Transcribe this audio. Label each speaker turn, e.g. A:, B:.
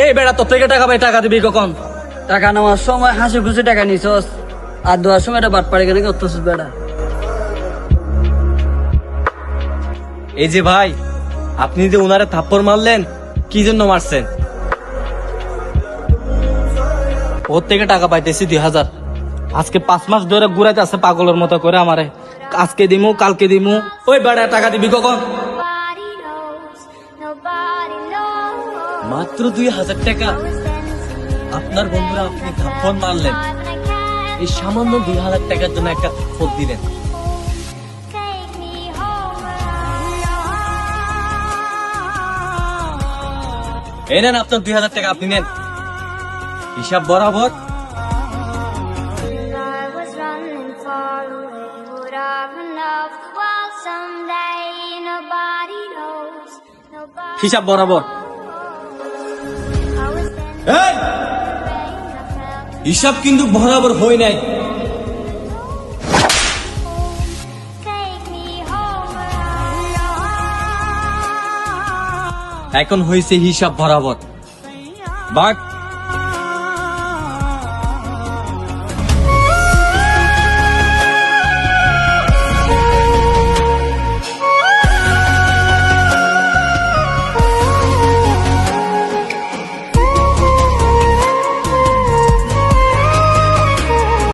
A: এই বেড়া তোর থেকে টাকা পাই, টাকা দিবি কখন?
B: টাকা নেওয়ার সময় হাসি খুশি টাকা নিছস, আর দেওয়ার সময় এটা বাট পাড়ে গেলে করতেছিস বেড়া।
A: এই যে ভাই, আপনি যে উনারে থাপ্পড় মারলেন, কি জন্য মারছেন? ওর থেকে টাকা পাইতেছি 2000। আজকে 5 মাস ধরে ঘুরাইতে আছে পাগলের মতো করে আমারে। আজকে দিমু, কালকে দিমু। ওই বেড়া টাকা দিবি কখন? মাত্র 2000 টাকা। আপনার বন্ধুরা আপনি থাপ্পড় মারলেন, এই সামান্য 2000 টাকার জন্য একটা ফোন দিলেন। এই নেন আপনার 2000 টাকা, আপনি নেন। হিসাব বরাবর। হিসাব বরাবর। এই, হিসাব কিন্তু বরাবর হয় নাই। এখন হয়েছে হিসাব বরাবর। বাঘ